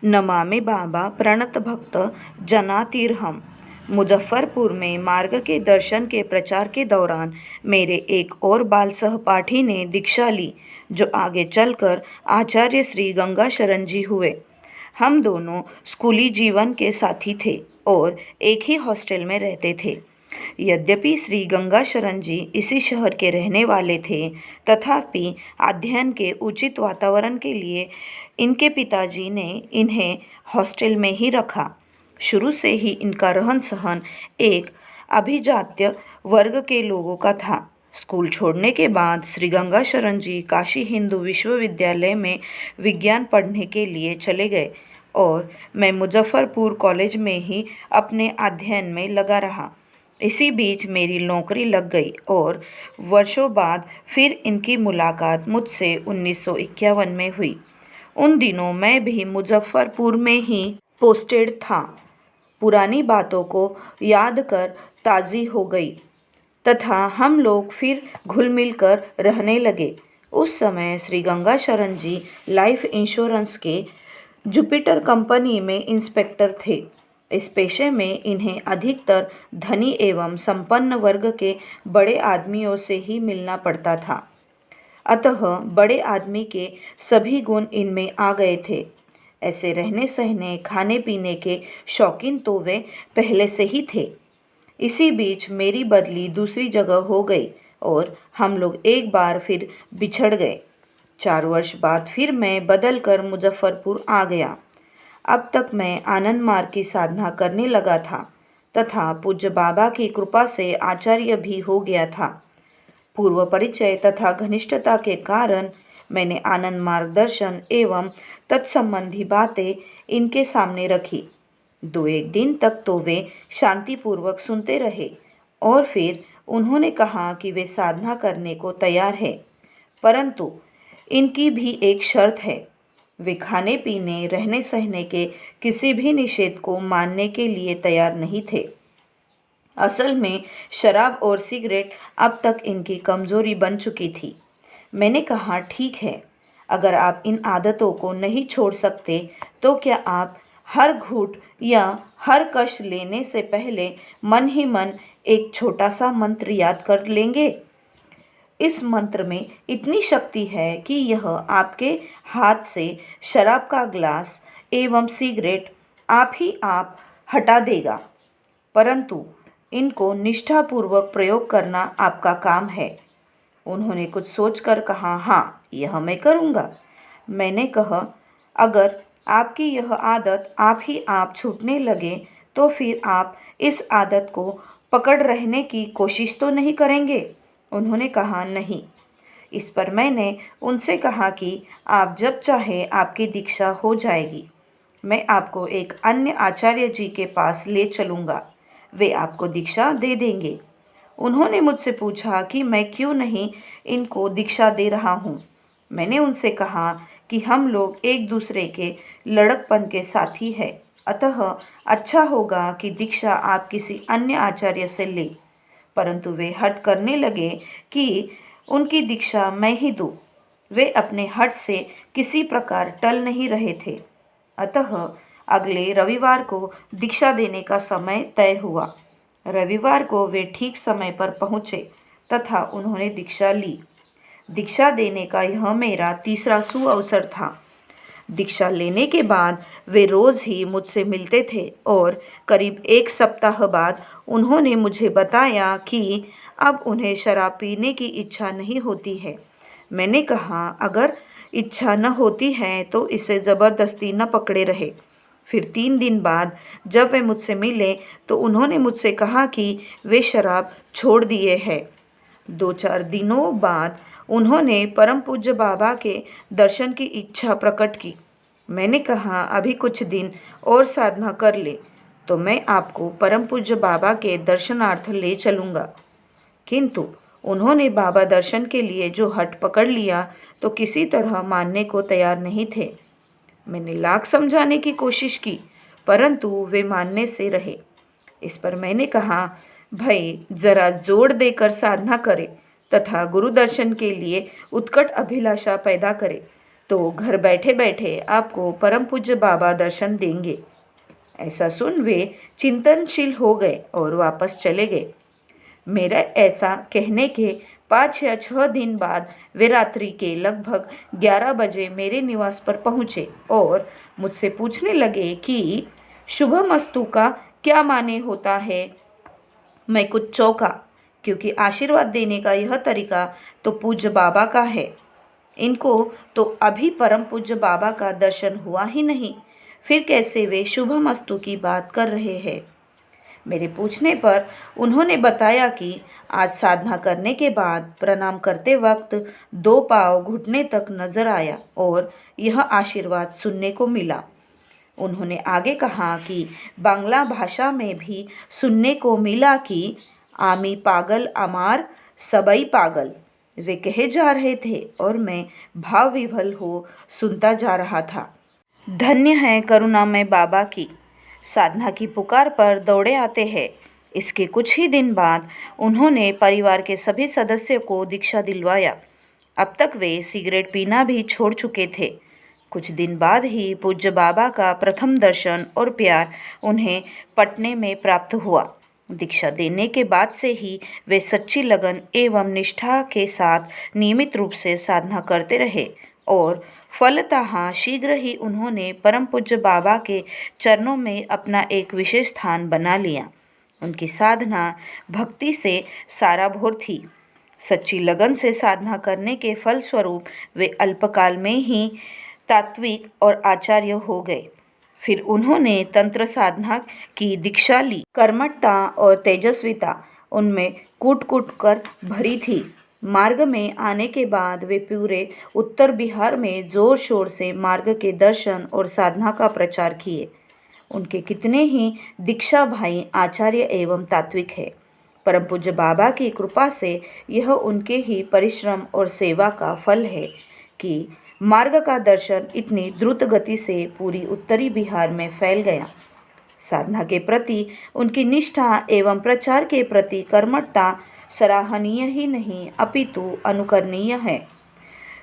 नमामि बाबा प्रणत भक्त जनातीर्हम। मुजफ्फरपुर में मार्ग के दर्शन के प्रचार के दौरान मेरे एक और बाल सहपाठी ने दीक्षा ली, जो आगे चलकर आचार्य श्री गंगा शरण जी हुए। हम दोनों स्कूली जीवन के साथी थे और एक ही हॉस्टल में रहते थे। यद्यपि श्री गंगा शरण जी इसी शहर के रहने वाले थे, तथापि अध्ययन के उचित वातावरण के लिए इनके पिताजी ने इन्हें हॉस्टल में ही रखा। शुरू से ही इनका रहन सहन एक अभिजात्य वर्ग के लोगों का था। स्कूल छोड़ने के बाद श्री गंगा शरण जी काशी हिंदू विश्वविद्यालय में विज्ञान पढ़ने के लिए चले गए और मैं मुजफ्फरपुर कॉलेज में ही अपने अध्ययन में लगा रहा। इसी बीच मेरी नौकरी लग गई और वर्षों बाद फिर इनकी मुलाकात मुझसे 1951 में हुई। उन दिनों मैं भी मुजफ्फरपुर में ही पोस्टेड था। पुरानी बातों को याद कर ताज़ी हो गई तथा हम लोग फिर घुल मिल कर रहने लगे। उस समय श्री गंगा शरण जी लाइफ इंश्योरेंस के जुपिटर कंपनी में इंस्पेक्टर थे। इस पेशे में इन्हें अधिकतर धनी एवं संपन्न वर्ग के बड़े आदमियों से ही मिलना पड़ता था। अतः बड़े आदमी के सभी गुण इनमें आ गए थे। ऐसे रहने सहने खाने पीने के शौकीन तो वे पहले से ही थे। इसी बीच मेरी बदली दूसरी जगह हो गई और हम लोग एक बार फिर बिछड़ गए। 4 वर्ष बाद फिर मैं बदल कर मुजफ्फरपुर आ गया। अब तक मैं आनंद मार्ग की साधना करने लगा था तथा पूज्य बाबा की कृपा से आचार्य भी हो गया था। पूर्व परिचय तथा घनिष्ठता के कारण मैंने आनंद मार्गदर्शन एवं तत्संबंधी बातें इनके सामने रखी। 2-1 दिन तक तो वे शांतिपूर्वक सुनते रहे और फिर उन्होंने कहा कि वे साधना करने को तैयार है, परंतु इनकी भी एक शर्त है। वे खाने पीने रहने सहने के किसी भी निषेध को मानने के लिए तैयार नहीं थे। असल में शराब और सिगरेट अब तक इनकी कमजोरी बन चुकी थी। मैंने कहा, ठीक है, अगर आप इन आदतों को नहीं छोड़ सकते तो क्या आप हर घूंट या हर कश लेने से पहले मन ही मन एक छोटा सा मंत्र याद कर लेंगे। इस मंत्र में इतनी शक्ति है कि यह आपके हाथ से शराब का ग्लास एवं सिगरेट आप ही आप हटा देगा, परंतु इनको निष्ठापूर्वक प्रयोग करना आपका काम है। उन्होंने कुछ सोचकर कहा, हाँ, यह मैं करूँगा। मैंने कहा, अगर आपकी यह आदत आप ही आप छूटने लगे तो फिर आप इस आदत को पकड़ रहने की कोशिश तो नहीं करेंगे। उन्होंने कहा, नहीं। इस पर मैंने उनसे कहा कि आप जब चाहे आपकी दीक्षा हो जाएगी। मैं आपको एक अन्य आचार्य जी के पास ले चलूँगा, वे आपको दीक्षा दे देंगे। उन्होंने मुझसे पूछा कि मैं क्यों नहीं इनको दीक्षा दे रहा हूँ। मैंने उनसे कहा कि हम लोग एक दूसरे के लड़कपन के साथी हैं, अतः अच्छा होगा कि दीक्षा आप किसी अन्य आचार्य से लें। परंतु वे हठ करने लगे कि उनकी दीक्षा मैं ही दूँ। वे अपने हठ से किसी प्रकार टल नहीं रहे थे। अतः अगले रविवार को दीक्षा देने का समय तय हुआ। रविवार को वे ठीक समय पर पहुँचे तथा उन्होंने दीक्षा ली। दीक्षा देने का यह मेरा तीसरा सुअवसर था। दीक्षा लेने के बाद वे रोज़ ही मुझसे मिलते थे और करीब 1 सप्ताह बाद उन्होंने मुझे बताया कि अब उन्हें शराब पीने की इच्छा नहीं होती है। मैंने कहा, अगर इच्छा न होती है तो इसे ज़बरदस्ती न पकड़े रहे। फिर 3 दिन बाद जब वे मुझसे मिले तो उन्होंने मुझसे कहा कि वे शराब छोड़ दिए हैं। 2-4 दिनों बाद उन्होंने परम पूज्य बाबा के दर्शन की इच्छा प्रकट की। मैंने कहा, अभी कुछ दिन और साधना कर ले तो मैं आपको परम पूज्य बाबा के दर्शनार्थ ले चलूँगा। किंतु उन्होंने बाबा दर्शन के लिए जो हठ पकड़ लिया तो किसी तरह मानने को तैयार नहीं थे। मैंने लाख समझाने की कोशिश की, परंतु वे मानने से रहे। इस पर मैंने कहा, भाई जरा जोर देकर साधना करें तथा गुरु दर्शन के लिए उत्कट अभिलाषा पैदा करें। तो घर बैठे बैठे आपको परम पूज्य बाबा दर्शन देंगे। ऐसा सुन वे चिंतनशील हो गए और वापस चले गए। मेरा ऐसा कहने के 5 या 6 दिन बाद वे रात्रि के लगभग 11 बजे मेरे निवास पर पहुँचे और मुझसे पूछने लगे कि शुभमस्तु का क्या माने होता है। मैं कुछ चौंका, क्योंकि आशीर्वाद देने का यह तरीका तो पूज्य बाबा का है। इनको तो अभी परम पूज्य बाबा का दर्शन हुआ ही नहीं, फिर कैसे वे शुभमस्तु की बात कर रहे हैं। मेरे पूछने पर उन्होंने बताया कि आज साधना करने के बाद प्रणाम करते वक्त 2 पाँव घुटने तक नजर आया और यह आशीर्वाद सुनने को मिला। उन्होंने आगे कहा कि बांग्ला भाषा में भी सुनने को मिला कि आमी पागल अमार सबई पागल। वे कहे जा रहे थे और मैं भाव विभल हो सुनता जा रहा था। धन्य है करुणामय बाबा की, साधना की पुकार पर दौड़े आते हैं। इसके कुछ ही दिन बाद उन्होंने परिवार के सभी सदस्यों को दीक्षा दिलवाया। अब तक वे सिगरेट पीना भी छोड़ चुके थे। कुछ दिन बाद ही पूज्य बाबा का प्रथम दर्शन और प्यार उन्हें पटने में प्राप्त हुआ। दीक्षा देने के बाद से ही वे सच्ची लगन एवं निष्ठा के साथ नियमित रूप से साधना करते रहे और फलतः शीघ्र ही उन्होंने परम पूज्य बाबा के चरणों में अपना एक विशेष स्थान बना लिया। उनकी साधना भक्ति से साराभोर थी। सच्ची लगन से साधना करने के फलस्वरूप वे अल्पकाल में ही तात्विक और आचार्य हो गए। फिर उन्होंने तंत्र साधना की दीक्षा ली। कर्मठता और तेजस्विता उनमें कूट कूट कर भरी थी। मार्ग में आने के बाद वे पूरे उत्तर बिहार में जोर शोर से मार्ग के दर्शन और साधना का प्रचार किए। उनके कितने ही दीक्षा भाई आचार्य एवं तात्विक है। परम पूज्य बाबा की कृपा से यह उनके ही परिश्रम और सेवा का फल है कि मार्ग का दर्शन इतनी द्रुत गति से पूरी उत्तरी बिहार में फैल गया। साधना के प्रति उनकी निष्ठा एवं प्रचार के प्रति कर्मठता सराहनीय ही नहीं अपितु अनुकरणीय है।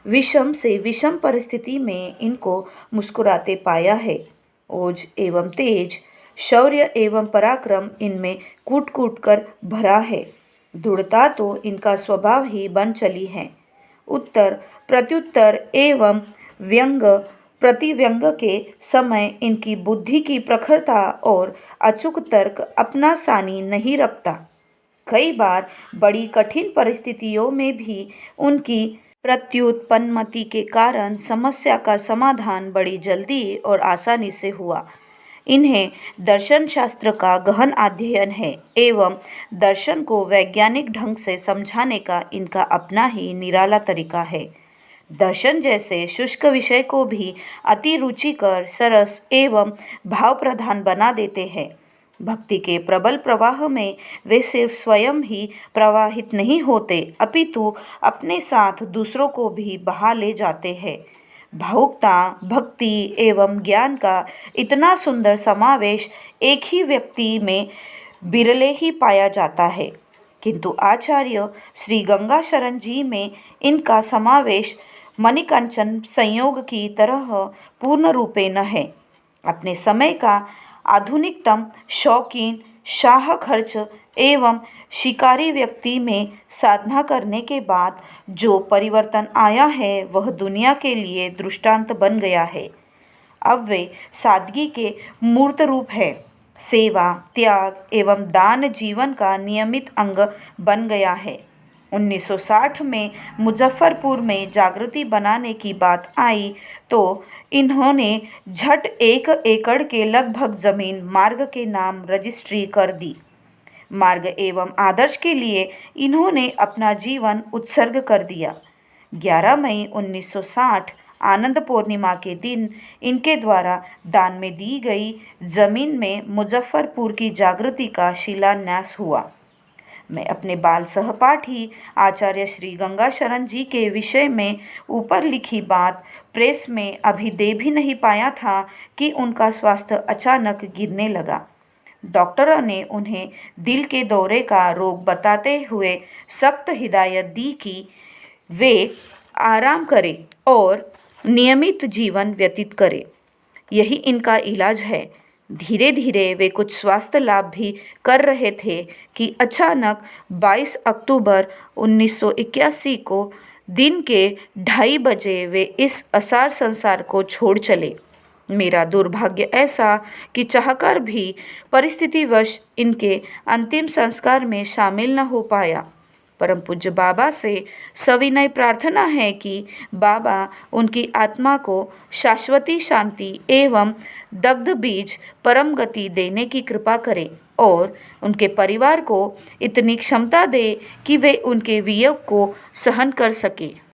विषम से विषम परिस्थिति में इनको मुस्कुराते पाया है। ओज एवं तेज, शौर्य एवं पराक्रम इनमें कूट कूट कर भरा है। दृढ़ता तो इनका स्वभाव ही बन चली है। उत्तर प्रत्युत्तर एवं व्यंग प्रतिव्यंग के समय इनकी बुद्धि की प्रखरता और अचूक तर्क अपना सानी नहीं रखता। कई बार बड़ी कठिन परिस्थितियों में भी उनकी प्रत्युत्पन्नमति के कारण समस्या का समाधान बड़ी जल्दी और आसानी से हुआ। इन्हें दर्शन शास्त्र का गहन अध्ययन है एवं दर्शन को वैज्ञानिक ढंग से समझाने का इनका अपना ही निराला तरीका है। दर्शन जैसे शुष्क विषय को भी अति रुचिकर, सरस एवं भाव प्रधान बना देते हैं। भक्ति के प्रबल प्रवाह में वे सिर्फ स्वयं ही प्रवाहित नहीं होते अपितु अपने साथ दूसरों को भी बहा ले जाते हैं। भावुकता, भक्ति एवं ज्ञान का इतना सुंदर समावेश एक ही व्यक्ति में बिरले ही पाया जाता है, किंतु आचार्य श्री गंगा शरण जी में इनका समावेश मणिकंचन संयोग की तरह पूर्ण रूपेण है। अपने समय का आधुनिकतम शौकीन, शाह खर्च एवं शिकारी व्यक्ति में साधना करने के बाद जो परिवर्तन आया है वह दुनिया के लिए दृष्टांत बन गया है। अब वे सादगी के मूर्त रूप है। सेवा, त्याग एवं दान जीवन का नियमित अंग बन गया है। 1960 में मुजफ्फरपुर में जागृति बनाने की बात आई तो इन्होंने झट 1 एकड़ के लगभग जमीन मार्ग के नाम रजिस्ट्री कर दी। मार्ग एवं आदर्श के लिए इन्होंने अपना जीवन उत्सर्ग कर दिया। 11 मई 1960 आनंद पूर्णिमा के दिन इनके द्वारा दान में दी गई जमीन में मुजफ्फरपुर की जागृति का शिलान्यास हुआ। मैं अपने बाल सहपाठी आचार्य श्री गंगा शरण जी के विषय में ऊपर लिखी बात प्रेस में अभी दे भी नहीं पाया था कि उनका स्वास्थ्य अचानक गिरने लगा। डॉक्टरों ने उन्हें दिल के दौरे का रोग बताते हुए सख्त हिदायत दी कि वे आराम करें और नियमित जीवन व्यतीत करें। यही इनका इलाज है। धीरे धीरे वे कुछ स्वास्थ्य लाभ भी कर रहे थे कि अचानक 22 अक्टूबर 1981 को दिन के 2:30 बजे वे इस असार संसार को छोड़ चले। मेरा दुर्भाग्य ऐसा कि चाहकर भी परिस्थितिवश इनके अंतिम संस्कार में शामिल न हो पाया। परम पूज्य बाबा से सविनय प्रार्थना है कि बाबा उनकी आत्मा को शाश्वती शांति एवं दग्ध बीज परम गति देने की कृपा करें और उनके परिवार को इतनी क्षमता दे कि वे उनके वियोग को सहन कर सके।